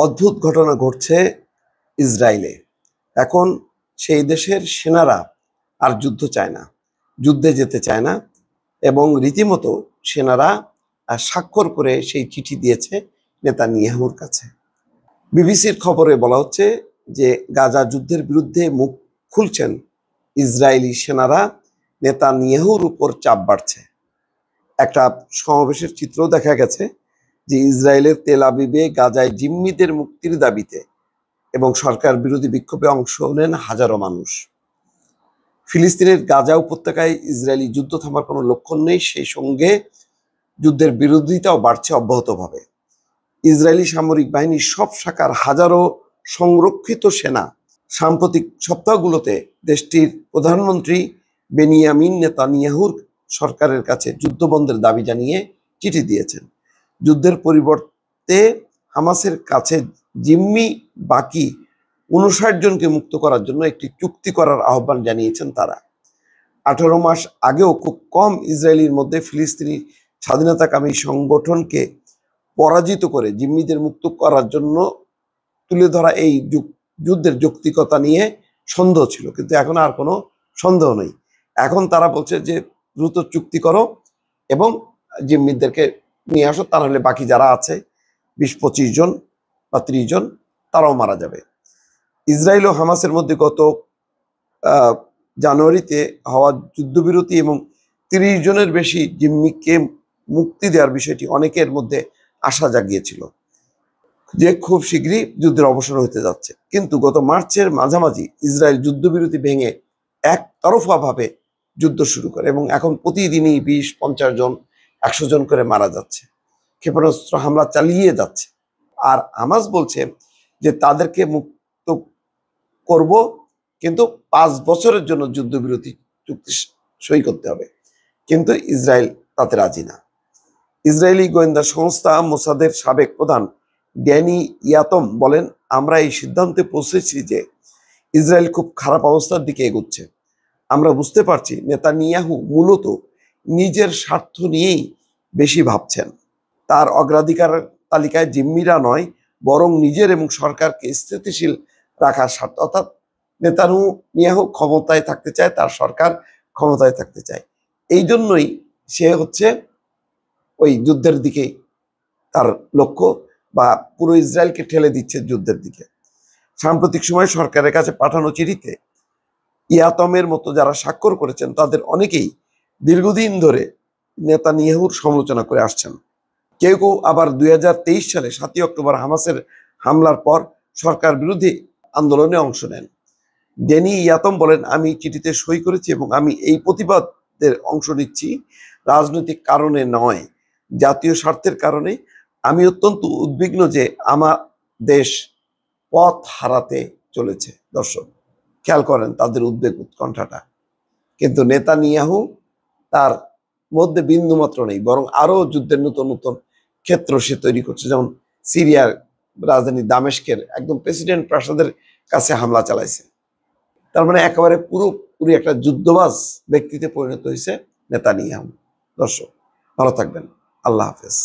অদ্ভুত ঘটনা ঘটছে ইসরায়েলে। এখন সেই দেশের সেনারা আর যুদ্ধ চায় না, যুদ্ধে যেতে চায় না, এবং রীতিমতো সেনারা স্বাক্ষর করে সেই চিঠি দিয়েছে নেতানিয়াহুর কাছে। বিবিসির খবরে বলা হচ্ছে যে গাজা যুদ্ধের বিরুদ্ধে মুখ খুলছেন ইসরায়েলি সেনারা, নেতানিয়াহুর উপর চাপ বাড়ছে। একটা সমাবেশের চিত্র দেখা গেছে যে ইসরায়েলের তেল আবিবে গাজায় জিম্মিদের মুক্তির দাবিতে এবং সরকার বিরোধী বিক্ষোভে অংশ নেন হাজারো মানুষ। ফিলিস্তিনের গাজা উপত্যকায় ইসরায়েলি যুদ্ধ থামার কোনো লক্ষণ নেই, সেই সঙ্গে যুদ্ধের বিরোধিতাও বাড়ছে অব্যাহতভাবে। ইসরায়েলি সামরিক বাহিনীর সব শাখার হাজারো সংরক্ষিত সেনা সাম্প্রতিক সপ্তাহগুলোতে দেশটির প্রধানমন্ত্রী বেনিয়ামিন নেতানিয়াহুর সরকারের কাছে যুদ্ধবন্ধের দাবি জানিয়ে চিঠি দিয়েছেন। যুদ্ধের পরিবর্তে হামাসের কাছে জিম্মি বাকি 59 জনকে মুক্ত করার জন্য একটি চুক্তি করার আহ্বান জানিয়েছেন তারা। 18 মাস আগেও খুব কম ইসরায়েলির মধ্যে ফিলিস্তিনি স্বাধীনতাকামী সংগঠনকে পরাজিত করে জিম্মিদের মুক্ত করার জন্য তুলে ধরা এই যুদ্ধের যৌক্তিকতা নিয়ে সন্দেহ ছিল, কিন্তু এখন আর কোনো সন্দেহ নেই। এখন তারা বলছে যে দ্রুত চুক্তি করো এবং জিম্মিদেরকে নিয়ে আসো, তা নাহলে বাকি যারা আছে 20-25 জন বা 30 জন তারাও মারা যাবে। ইসরায়েল ও হামাসের মধ্যে গত জানুয়ারিতে হওয়া যুদ্ধবিরতি এবং 30 জনের বেশি জিম্মিকে মুক্তি দেওয়ার বিষয়টি অনেকের মধ্যে আশা জাগিয়েছিল যে খুব শীঘ্রই যুদ্ধের অবসান হতে যাচ্ছে। কিন্তু গত মার্চের মাঝামাঝি ইসরায়েল যুদ্ধবিরতি ভেঙে একতরফাভাবে যুদ্ধ শুরু করে এবং এখন প্রতিদিনই 20-50 জন 100 জন করে মারা যাচ্ছে, ক্ষেপণাস্ত্র হামলা চালিয়ে যাচ্ছে। আর হামাস বলছে যে তাদেরকে মুক্ত করব, কিন্তু 5 বছরের জন্য যুদ্ধবিরতি চুক্তি সই করতে হবে, কিন্তু ইসরায়েল তাতে রাজি না। ইসরায়েলি গোয়েন্দা সংস্থা মোসাদের সাবেক প্রধান ড্যানি ইয়াতম বলেন, আমরা এই সিদ্ধান্তে পৌঁছেছি যে ইসরায়েল খুব খারাপ অবস্থার দিকে এগোচ্ছে। আমরা বুঝতে পারছি নেতানিয়াহু মূলত নিজের স্বার্থ নিয়েই বেশি ভাবছেন। তার অগ্রাধিকার তালিকায় জিম্মিরা নয়, বরং নিজের এবং সরকারকে স্থিতিশীল রাখার স্বার্থ। অর্থাৎ নেতানিয়াহু ক্ষমতায় থাকতে চায়, তার সরকার ক্ষমতায় থাকতে চায়। এই জন্যই সে ওই যুদ্ধের দিকেই তার লক্ষ্য, বা পুরো ইসরায়েলকে ঠেলে দিচ্ছে যুদ্ধের দিকে। সাম্প্রতিক সময় সরকারের কাছে পাঠানো চিঠিতে ইয়াতমের মতো যারা স্বাক্ষর করেছেন তাদের অনেকেই দীর্ঘদিন ধরে নেতানিয়াহুর সমালোচনা করে আসছেন। কেউ কেউ আবার 2023 সালে 7ই অক্টোবর হামাসের হামলার পর সরকার বিরোধী আন্দোলনে অংশ নেন। ড্যানি ইয়াতম বলেন, আমি চিঠিতে সই করেছি এবং আমি এই প্রতিবাদের অংশ নিচ্ছি রাজনৈতিক কারণে নয়, জাতীয় স্বার্থের কারণে। আমি অত্যন্ত উদ্বিগ্ন যে আমার দেশ পথ হারাতে চলেছে। দর্শক খেয়াল করেন তাদের উদ্বেগ উৎকণ্ঠাটা, কিন্তু নেতানিয়াহু তার মধ্যে বিন্দুমাত্র নেই, বরং আরো যুদ্ধের নতুন নতুন ক্ষেত্র সে তৈরি করছে। যেমন সিরিয়ার রাজধানী দামেস্কের একদম প্রেসিডেন্ট প্রাসাদের কাছে হামলা চালাইছে। তার মানে একেবারে পুরোপুরি একটা যুদ্ধবাজ ব্যক্তিতে পরিণত হয়েছে নেতানিয়াহু। দর্শক ভালো থাকবেন, আল্লাহ হাফেজ।